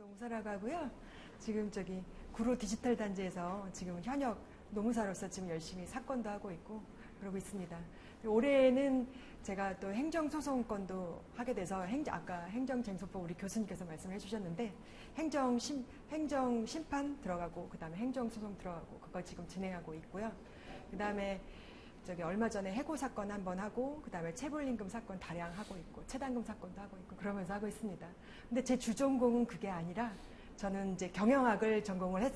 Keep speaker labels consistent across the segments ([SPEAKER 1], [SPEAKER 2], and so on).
[SPEAKER 1] 노무사라고 지금 저기 구로 디지털 단지에서 지금 현역 노무사로서 지금 열심히 사건도 하고 있고 그러고 있습니다. 올해는 제가 또 행정소송권도 하게 돼서 아까 행정쟁소법 우리 교수님께서 말씀해 주셨는데 행정심판 들어가고 그 다음에 행정소송 들어가고 그거 지금 진행하고 있고요. 그 다음에 저기 얼마 전에 해고 사건 한번 하고 그 다음에 체불임금 사건 다량 하고 있고 체당금 사건도 하고 있고 그러면서 하고 있습니다. 근데 제 주전공은 그게 아니라 저는 이제 경영학을 전공을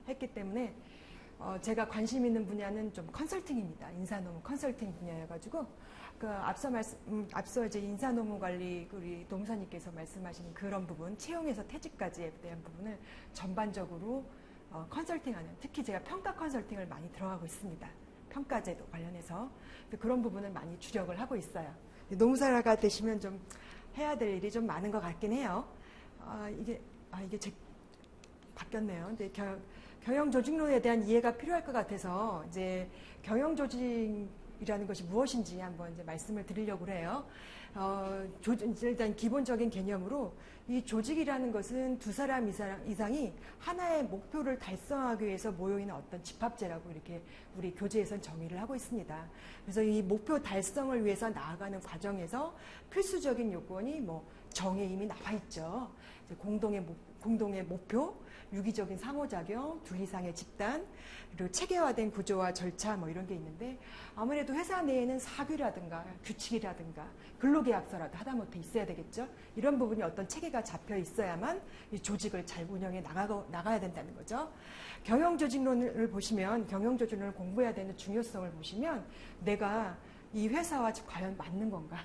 [SPEAKER 1] 했기 때문에 제가 관심 있는 분야는 좀 컨설팅입니다. 인사노무 컨설팅 분야여가지고 앞서 이제 인사노무 관리 우리 노무사님께서 말씀하신 그런 부분, 채용에서 퇴직까지에 대한 부분을 전반적으로 컨설팅하는, 특히 제가 평가 컨설팅을 많이 들어가고 있습니다. 평가제도 관련해서 그런 부분을 많이 주력을 하고 있어요. 노무사가 되시면 좀 해야 될 일이 좀 많은 것 같긴 해요. 이게 바뀌었네요. 근데 경영조직론에 대한 이해가 필요할 것 같아서 이제 경영조직이라는 것이 무엇인지 한번 이제 말씀을 드리려고 해요. 일단 기본적인 개념으로 이 조직이라는 것은 두 사람 이상이 하나의 목표를 달성하기 위해서 모여있는 어떤 집합체라고 이렇게 우리 교재에서는 정의를 하고 있습니다. 그래서 이 목표 달성을 위해서 나아가는 과정에서 필수적인 요건이 정에 이미 나와 있죠. 이제 공동의 목표, 유기적인 상호작용, 둘 이상의 집단, 그리고 체계화된 구조와 절차 이런 게 있는데 아무래도 회사 내에는 사규라든가 규칙이라든가 근로계약서라도 하다못해 있어야 되겠죠. 이런 부분이 어떤 체계가 잡혀 있어야만 이 조직을 잘 운영해 나가야 된다는 거죠. 경영조직론을 보시면, 경영조직론을 공부해야 되는 중요성을 보시면 내가 이 회사와 과연 맞는 건가?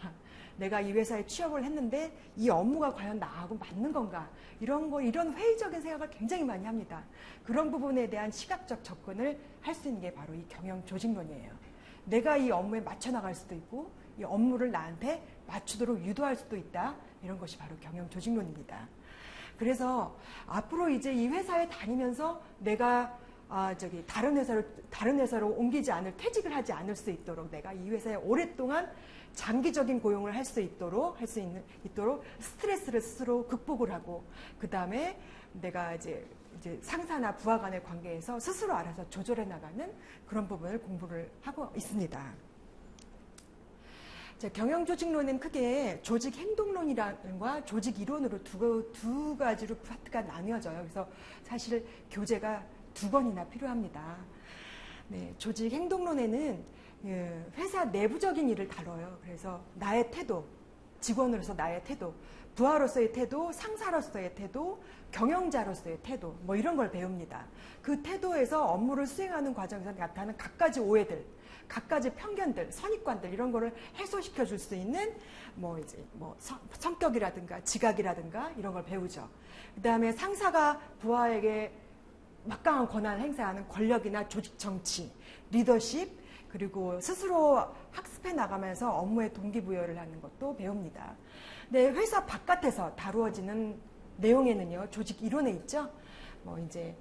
[SPEAKER 1] 내가 이 회사에 취업을 했는데 이 업무가 과연 나하고 맞는 건가? 이런 회의적인 생각을 굉장히 많이 합니다. 그런 부분에 대한 시각적 접근을 할 수 있는 게 바로 이 경영조직론이에요. 내가 이 업무에 맞춰 나갈 수도 있고 이 업무를 나한테 맞추도록 유도할 수도 있다. 이런 것이 바로 경영조직론입니다. 그래서 앞으로 이제 이 회사에 다니면서 내가 다른 회사로 옮기지 퇴직을 하지 않을 수 있도록 내가 이 회사에 오랫동안 장기적인 고용을 할 수 있도록 스트레스를 스스로 극복을 하고 그 다음에 내가 이제 상사나 부하 간의 관계에서 스스로 알아서 조절해 나가는 그런 부분을 공부를 하고 있습니다. 경영조직론은 크게 조직행동론과 조직이론으로 두 가지로 파트가 나뉘어져요. 그래서 사실 교재가 2권이나 필요합니다. 네, 조직행동론에는 회사 내부적인 일을 다뤄요. 그래서 나의 태도, 직원으로서 나의 태도, 부하로서의 태도, 상사로서의 태도, 경영자로서의 태도 이런 걸 배웁니다. 그 태도에서 업무를 수행하는 과정에서 나타나는 갖가지 오해들, 갖가지 편견들, 선입관들 이런 거를 해소시켜 줄 수 있는 성격이라든가 지각이라든가 이런 걸 배우죠. 그다음에 상사가 부하에게 막강한 권한을 행사하는 권력이나 조직 정치, 리더십, 그리고 스스로 학습해 나가면서 업무의 동기부여를 하는 것도 배웁니다. 네, 회사 바깥에서 다루어지는 내용에는요, 조직 이론에 있죠. 이제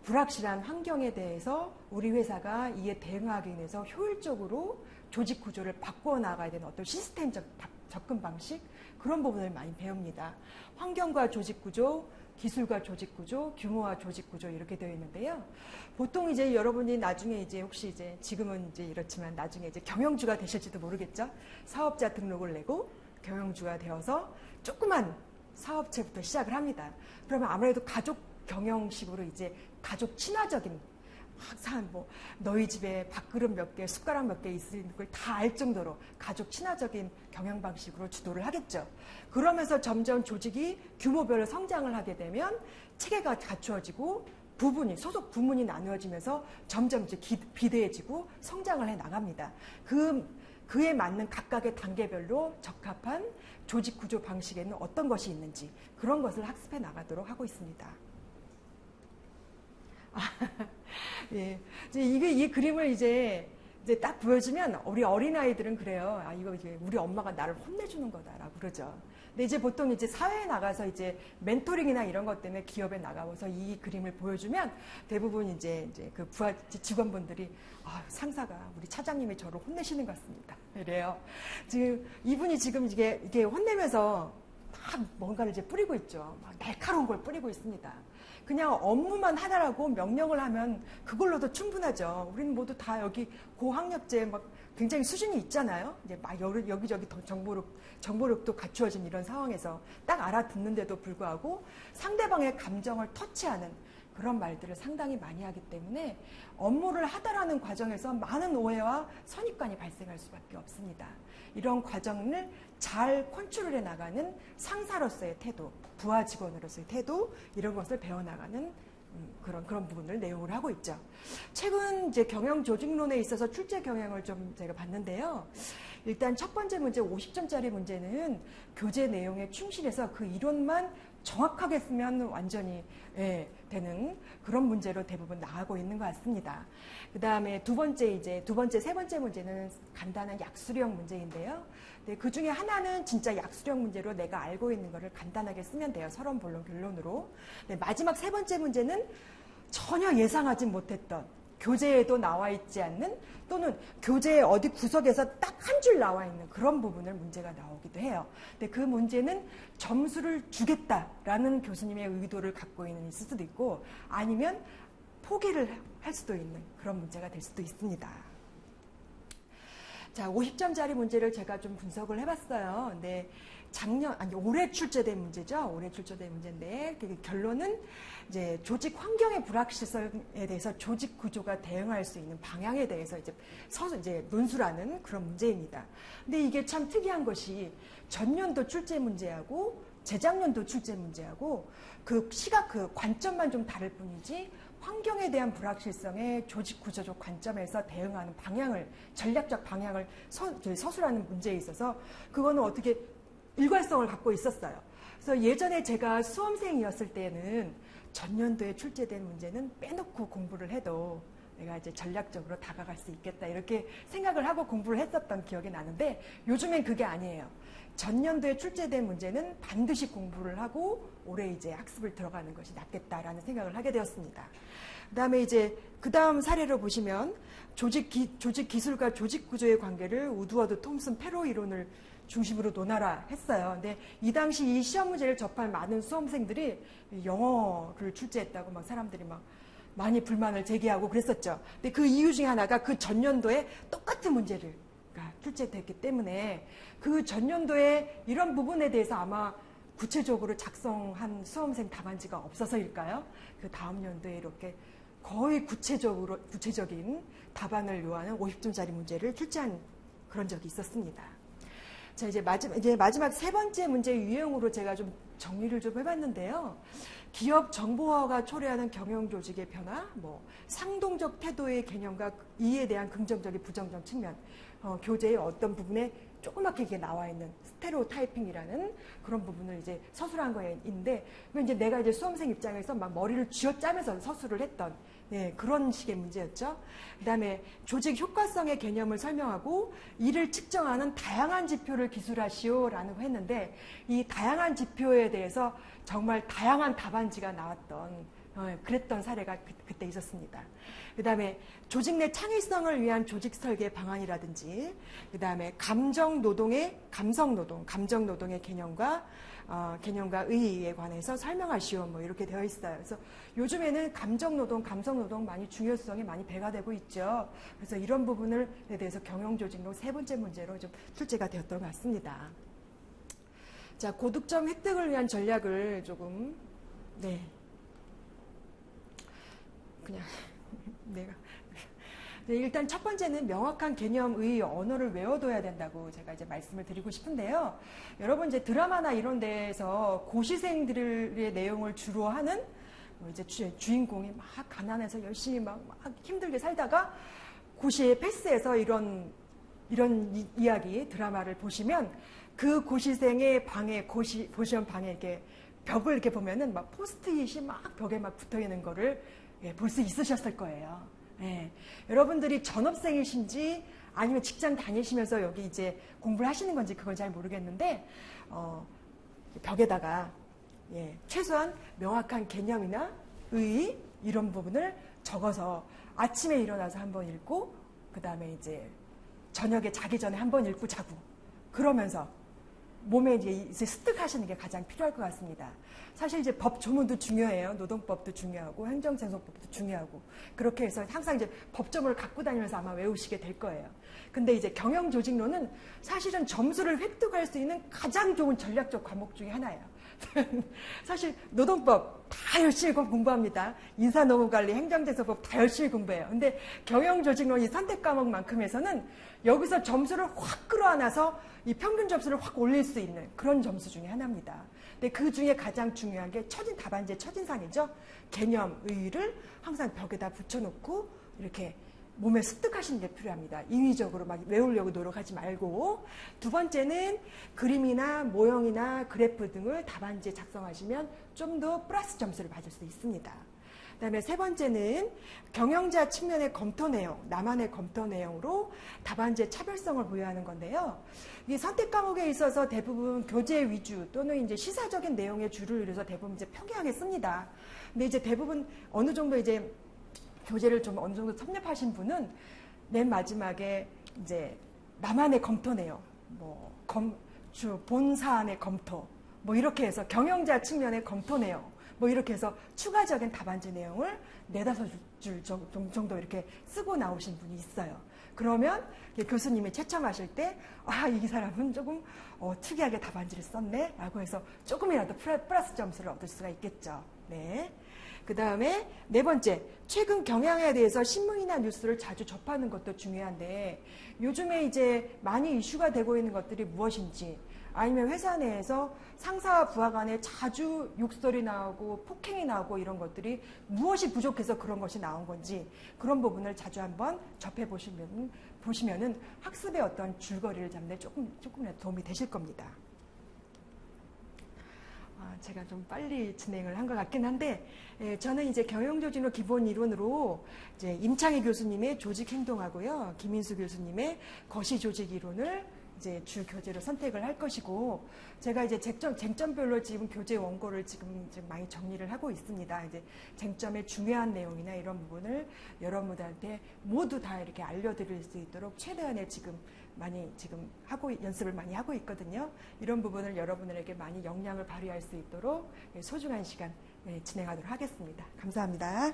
[SPEAKER 1] 불확실한 환경에 대해서 우리 회사가 이에 대응하기 위해서 효율적으로 조직 구조를 바꾸어 나가야 되는 어떤 시스템적 접근 방식 그런 부분을 많이 배웁니다. 환경과 조직 구조, 기술과 조직 구조, 규모와 조직 구조 이렇게 되어 있는데요. 보통 이제 여러분이 나중에 혹시 지금은 이렇지만 나중에 경영주가 되실지도 모르겠죠. 사업자 등록을 내고 경영주가 되어서 조그만 사업체부터 시작을 합니다. 그러면 아무래도 가족 경영식으로 가족 친화적인 항상 너희 집에 밥그릇 몇 개, 숟가락 몇 개 있는 걸 다 알 정도로 가족 친화적인 경영 방식으로 주도를 하겠죠. 그러면서 점점 조직이 규모별로 성장을 하게 되면 체계가 갖추어지고 소속 부문이 나누어지면서 점점 비대해지고 성장을 해 나갑니다. 그에 맞는 각각의 단계별로 적합한 조직 구조 방식에는 어떤 것이 있는지 그런 것을 학습해 나가도록 하고 있습니다. 예. 이 그림을 이제 딱 보여주면 우리 어린아이들은 그래요. 이거 우리 엄마가 나를 혼내주는 거다라고 그러죠. 근데 이제 보통 사회에 나가서 멘토링이나 이런 것 때문에 기업에 나가서 이 그림을 보여주면 대부분 그 부하 직원분들이 상사가 우리 차장님이 저를 혼내시는 것 같습니다. 이래요. 이분이 지금 이게 혼내면서 뭔가를 이제 뿌리고 있죠. 막 날카로운 걸 뿌리고 있습니다. 그냥 업무만 하나라고 명령을 하면 그걸로도 충분하죠. 우리는 모두 다 여기 고학력제 막 굉장히 수준이 있잖아요. 이제 막 여기저기 정보력도 갖추어진 이런 상황에서 딱 알아듣는데도 불구하고 상대방의 감정을 터치하는 그런 말들을 상당히 많이 하기 때문에 업무를 하다라는 과정에서 많은 오해와 선입관이 발생할 수밖에 없습니다. 이런 과정을 잘 컨트롤해 나가는 상사로서의 태도, 부하 직원으로서의 태도, 이런 것을 배워나가는 그런 부분을 내용을 하고 있죠. 최근 이제 경영 조직론에 있어서 출제 경향을 좀 제가 봤는데요. 일단 첫 번째 문제 50점짜리 문제는 교재 내용에 충실해서 그 이론만 정확하게 쓰면 완전히 되는 그런 문제로 대부분 나가고 있는 것 같습니다. 그 다음에 세 번째 문제는 간단한 약수령 문제인데요. 그 중에 하나는 진짜 약수령 문제로 내가 알고 있는 거를 간단하게 쓰면 돼요. 서론, 본론, 결론으로. 마지막 세 번째 문제는 전혀 예상하지 못했던 교재에도 나와 있지 않는 또는 교재의 어디 구석에서 딱 한 줄 나와 있는 그런 부분을 문제가 나오기도 해요. 근데 그 문제는 점수를 주겠다라는 교수님의 의도를 갖고 있을 수도 있고 아니면 포기를 할 수도 있는 그런 문제가 될 수도 있습니다. 자, 50점짜리 문제를 제가 좀 분석을 해봤어요. 근데 올해 출제된 문제죠. 올해 출제된 문제인데, 그 결론은 이제 조직 환경의 불확실성에 대해서 조직 구조가 대응할 수 있는 방향에 대해서 이제 논술하는 그런 문제입니다. 근데 이게 참 특이한 것이 전년도 출제 문제하고 재작년도 출제 문제하고 그 관점만 좀 다를 뿐이지 환경에 대한 불확실성에 조직 구조적 관점에서 대응하는 전략적 방향을 서술하는 문제에 있어서 그거는 어떻게 일관성을 갖고 있었어요. 그래서 예전에 제가 수험생이었을 때는 전년도에 출제된 문제는 빼놓고 공부를 해도 내가 이제 전략적으로 다가갈 수 있겠다 이렇게 생각을 하고 공부를 했었던 기억이 나는데 요즘엔 그게 아니에요. 전년도에 출제된 문제는 반드시 공부를 하고 올해 이제 학습을 들어가는 것이 낫겠다라는 생각을 하게 되었습니다. 그다음에 그 다음 사례를 보시면 조직 기술과 조직 구조의 관계를 우드워드 톰슨 페로 이론을 중심으로 논하라 했어요. 근데 이 당시 이 시험 문제를 접한 많은 수험생들이 영어를 출제했다고 막 사람들이 막 많이 불만을 제기하고 그랬었죠. 근데 그 이유 중에 하나가 그 전년도에 똑같은 문제를 출제됐기 때문에 그 전년도에 이런 부분에 대해서 아마 구체적으로 작성한 수험생 답안지가 없어서일까요? 그 다음 연도에 이렇게 거의 구체적인 답안을 요하는 50점짜리 문제를 출제한 그런 적이 있었습니다. 자, 이제 마지막 세 번째 문제 유형으로 제가 좀 정리를 좀 해봤는데요. 기업 정보화가 초래하는 경영 조직의 변화, 상동적 태도의 개념과 이에 대한 긍정적인 부정적 측면, 교재의 어떤 부분에 조그맣게 이게 나와 있는 스테레오타이핑이라는 그런 부분을 이제 서술한 거인데, 이제 내가 이제 수험생 입장에서 막 머리를 쥐어짜면서 서술을 했던 그런 식의 문제였죠. 그다음에 조직 효과성의 개념을 설명하고 이를 측정하는 다양한 지표를 기술하시오라고 했는데 이 다양한 지표에 대해서 정말 다양한 답안지가 나왔던 그랬던 사례가 그때 있었습니다. 그다음에 조직 내 창의성을 위한 조직 설계 방안이라든지 그다음에 감정 노동의 개념과 의의에 관해서 설명하시오 이렇게 되어 있어요. 그래서 요즘에는 감성 노동 많이 중요성이 많이 배가 되고 있죠. 그래서 이런 부분에 대해서 경영조직론 세 번째 문제로 좀 출제가 되었던 것 같습니다. 자, 고득점 획득을 위한 전략을 조금 일단 첫 번째는 명확한 개념의 언어를 외워둬야 된다고 제가 이제 말씀을 드리고 싶은데요. 여러분 이제 드라마나 이런 데에서 고시생들의 내용을 주로 하는 이제 주인공이 막 가난해서 열심히 막 힘들게 살다가 고시에 패스해서 이런 이야기 드라마를 보시면 그 고시생의 고시원 방에 이렇게 벽을 이렇게 보면은 막 포스트잇이 막 벽에 막 붙어 있는 거를 볼 수 있으셨을 거예요. 여러분들이 전업생이신지 아니면 직장 다니시면서 여기 이제 공부를 하시는 건지 그건 잘 모르겠는데 벽에다가 최소한 명확한 개념이나 의의 이런 부분을 적어서 아침에 일어나서 한번 읽고 그 다음에 이제 저녁에 자기 전에 한번 읽고 자고 그러면서 몸에 이제 습득하시는 게 가장 필요할 것 같습니다. 사실 이제 법 조문도 중요해요. 노동법도 중요하고 행정생산법도 중요하고 그렇게 해서 항상 이제 법조문을 갖고 다니면서 아마 외우시게 될 거예요. 근데 이제 경영조직론은 사실은 점수를 획득할 수 있는 가장 좋은 전략적 과목 중에 하나예요. 사실 노동법 다 열심히 공부합니다. 인사노무관리, 행정제서법 다 열심히 공부해요. 근데 경영조직론 이 선택 과목만큼에서는 여기서 점수를 확 끌어안아서 이 평균 점수를 확 올릴 수 있는 그런 점수 중에 하나입니다. 근데 그 중에 가장 중요한 게 답안지의 첫인상이죠. 개념의를 항상 벽에다 붙여놓고 이렇게 몸에 습득하시는 게 필요합니다. 인위적으로 막 외우려고 노력하지 말고. 두 번째는 그림이나 모형이나 그래프 등을 답안지에 작성하시면 좀 더 플러스 점수를 받을 수 있습니다. 그다음에 세 번째는 경영자 측면의 검토 내용, 나만의 검토 내용으로 답안지의 차별성을 부여하는 건데요. 이 선택 과목에 있어서 대부분 교재 위주 또는 이제 시사적인 내용의 주를 이뤄서 대부분 이제 평이하게 씁니다. 근데 이제 대부분 어느 정도 이제 교재를 좀 어느 정도 섭렵하신 분은 맨 마지막에 이제 나만의 검토 내용, 본 사안의 검토, 이렇게 해서 경영자 측면의 검토 내용, 이렇게 해서 추가적인 답안지 내용을 4-5줄 정도 이렇게 쓰고 나오신 분이 있어요. 그러면 교수님이 채점하실 때, 이 사람은 조금 특이하게 답안지를 썼네? 라고 해서 조금이라도 플러스 점수를 얻을 수가 있겠죠. 네. 그 다음에 네 번째, 최근 경향에 대해서 신문이나 뉴스를 자주 접하는 것도 중요한데 요즘에 이제 많이 이슈가 되고 있는 것들이 무엇인지 아니면 회사 내에서 상사와 부하 간에 자주 욕설이 나오고 폭행이 나오고 이런 것들이 무엇이 부족해서 그런 것이 나온 건지 그런 부분을 자주 한번 보시면은 학습의 어떤 줄거리를 잡는 데 조금이라도 도움이 되실 겁니다. 제가 좀 빨리 진행을 한 것 같긴 한데, 저는 이제 경영조직론 기본 이론으로 이제 임창희 교수님의 조직행동하고요, 김인수 교수님의 거시조직 이론을 이제 주 교재로 선택을 할 것이고, 제가 이제 쟁점별로 지금 교재 원고를 지금 많이 정리를 하고 있습니다. 이제 쟁점의 중요한 내용이나 이런 부분을 여러분들한테 모두 다 이렇게 알려드릴 수 있도록 최대한의 지금 연습을 많이 하고 있거든요. 이런 부분을 여러분들에게 많이 역량을 발휘할 수 있도록 소중한 시간 진행하도록 하겠습니다. 감사합니다.